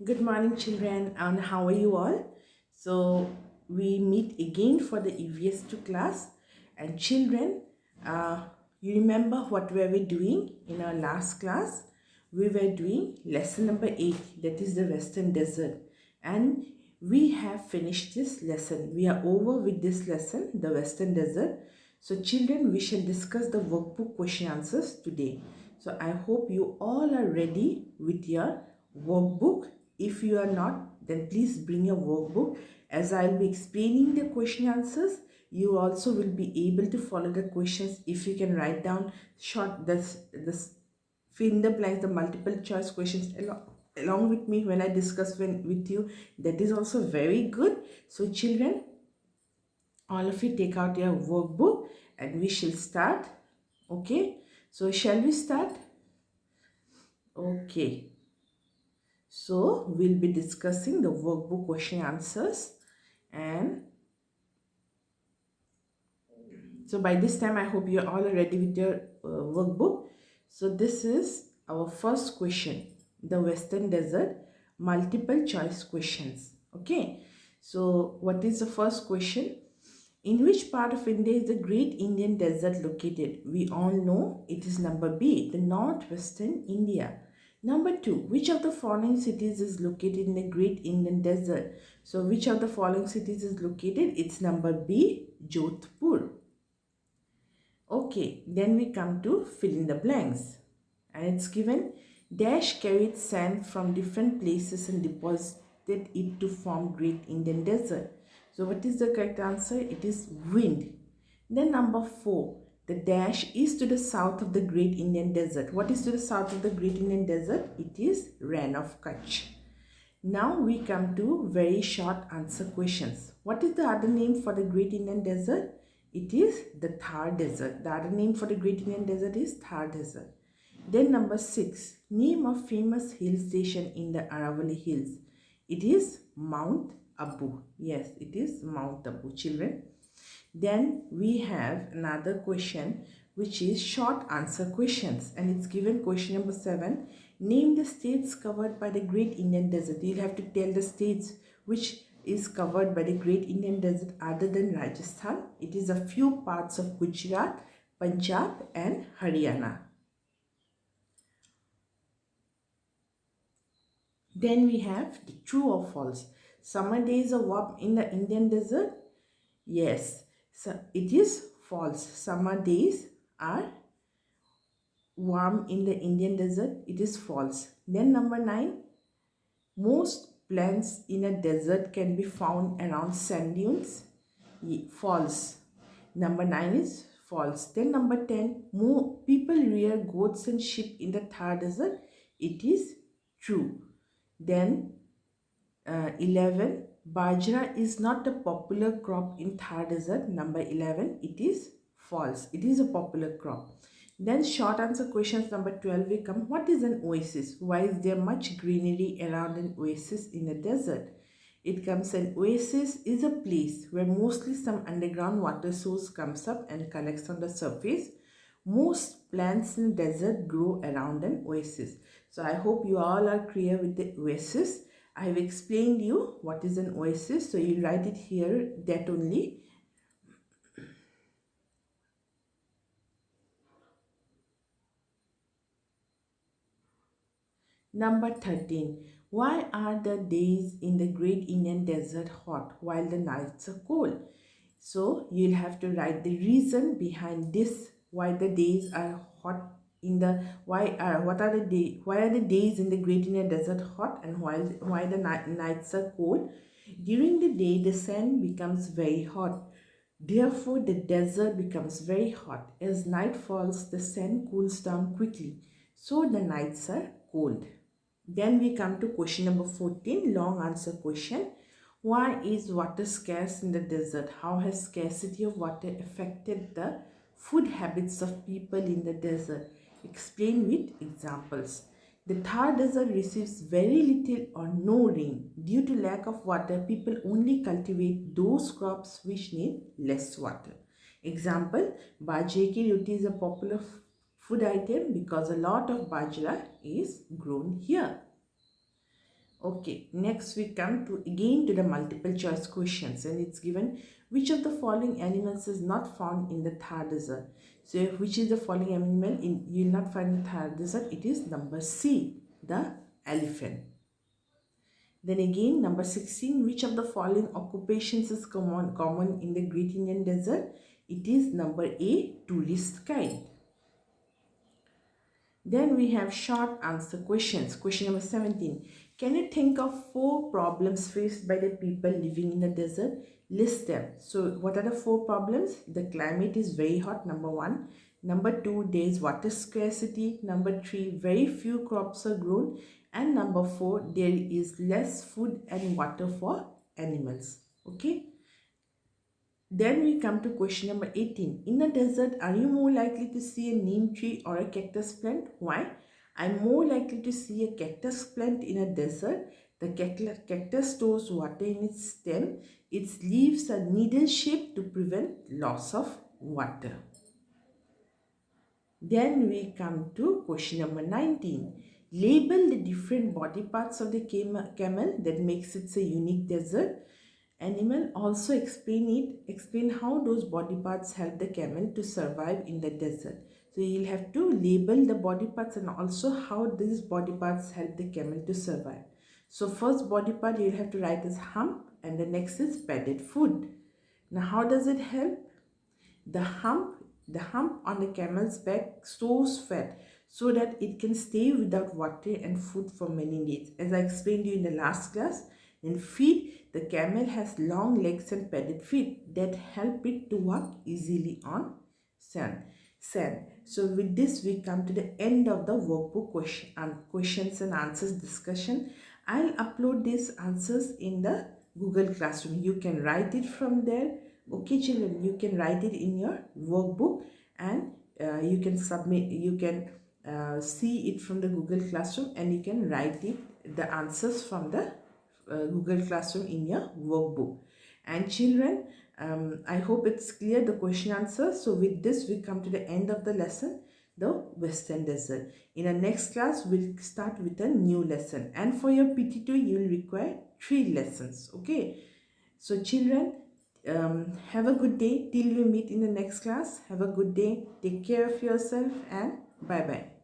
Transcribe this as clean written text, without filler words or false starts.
Good morning, children, and how are you all? So, we meet again for the EVS2 class. And, children, uh, you remember what we were doing in our last class? We were doing lesson number 8, that is the Western Desert. And we have finished this lesson. We are over with this lesson, the Western Desert. So, children, we shall discuss the workbook question answers today. So, I hope you all are ready with your workbook. If you are not, then please bring your workbook. As I will be explaining the question answers, you also will be able to follow the questions. If you can write down short this fill in the blanks, the multiple choice questions along with me when I discuss with you, that is also very good. So children, all of you take out your workbook and we shall start. Okay, so shall we start? Okay, so we'll be discussing the workbook question answers. And so by this time I hope you're all ready with your workbook. So this is our first question, the Western Desert multiple choice questions. Okay, so what is the first question? In which part of India is the Great Indian Desert located? We all know it is number B, the northwestern India. Number 2, which of the following cities is located in the Great Indian Desert? So which of the following cities is located? It's number B, Jodhpur. Okay, then we come to fill in the blanks. And it's given dash carried sand from different places and deposited it to form Great Indian Desert. So what is the correct answer? It is wind. Then number 4, the dash is to the south of the Great Indian Desert. What is to the south of the Great Indian Desert? It is Ran of Kutch. Now we come to very short answer questions. What is the other name for the Great Indian Desert? It is the Thar Desert. The other name for the Great Indian Desert is Thar Desert. Then number 6, name of famous hill station in the Aravalli Hills. It is Mount Abu. Yes, it is Mount Abu, children. Then we have another question which is short answer questions, and it's given question number 7. Name the states covered by the Great Indian Desert. You'll have to tell the states which is covered by the Great Indian Desert other than Rajasthan. It is a few parts of Gujarat, Punjab and Haryana. Then we have the true or false. Summer days are warm in the Indian desert. Yes, so it is false. Summer days are warm in the Indian desert. It is false. Then number 9, most plants in a desert can be found around sand dunes. False. Number 9 is false. Then number 10, more people rear goats and sheep in the Thar desert. It is true. Then 11, bajra is not a popular crop in Thar desert. Number 11, it is false. It is a popular crop. Then short answer questions number 12 we come. What is an oasis? Why is there much greenery around an oasis in a desert? It comes, an oasis is a place where mostly some underground water source comes up and collects on the surface. Most plants in the desert grow around an oasis. So I hope you all are clear with the oasis. I have explained you what is an oasis, so you write it here, that only. Number 13. Why are the days in the Great Indian Desert hot while the nights are cold? So you'll have to write the reason behind this, why the days are hot in the why are the days in the Great Indian Desert hot and why the nights are cold. During the day the sun becomes very hot, therefore the desert becomes very hot. As night falls the sun cools down quickly, so the nights are cold. Then we come to question number 14, long answer question. Why is water scarce in the desert? How has scarcity of water affected the food habits of people in the desert? Explain with examples. The Thar desert receives very little or no rain. Due to lack of water, people only cultivate those crops which need less water. Example, bajre ki roti is a popular food item because a lot of bajra is grown here. Okay, next we come to again to the multiple choice questions, and it's given which of the following animals is not found in the Thar desert. So which is the following animal in you will not find in Thar desert? It is number C, the elephant. Then again number 16, which of the following occupations is common in the Great Indian Desert? It is number A, tourist guide. Then we have short answer questions. Question number 17. Can you think of 4 problems faced by the people living in the desert? List them. So what are the 4 problems? The climate is very hot, number 1. Number 2, there is water scarcity. Number 3, very few crops are grown. And number 4, there is less food and water for animals. Okay. Then we come to question number 18. In the desert, are you more likely to see a neem tree or a cactus plant? Why? I'm more likely to see a cactus plant in a desert. The cactus stores water in its stem. Its leaves are needle-shaped to prevent loss of water. Then we come to question number 19. Label the different body parts of the camel that makes it a unique desert animal. Also explain how those body parts help the camel to survive in the desert. So you'll have to label the body parts and also how these body parts help the camel to survive. So first body part you'll have to write is hump, and the next is padded foot. Now how does it help? The hump on the camel's back stores fat so that it can stay without water and food for many days. As I explained to you in the last class, in feet, the camel has long legs and padded feet that help it to walk easily on sand. So with this, we come to the end of the workbook questions and answers discussion. I'll upload these answers in the Google Classroom. You can write it from there. Okay, children, you can write it in your workbook, and you can submit. You can see it from the Google Classroom, and you can write it the answers from the Google Classroom in your workbook. And children, I hope it's clear the question answer. So with this, we come to the end of the lesson, the Western Desert. In our next class, we'll start with a new lesson. And for your PT2, you'll require 3 lessons. Okay. So children, have a good day till we meet in the next class. Have a good day. Take care of yourself, and bye-bye.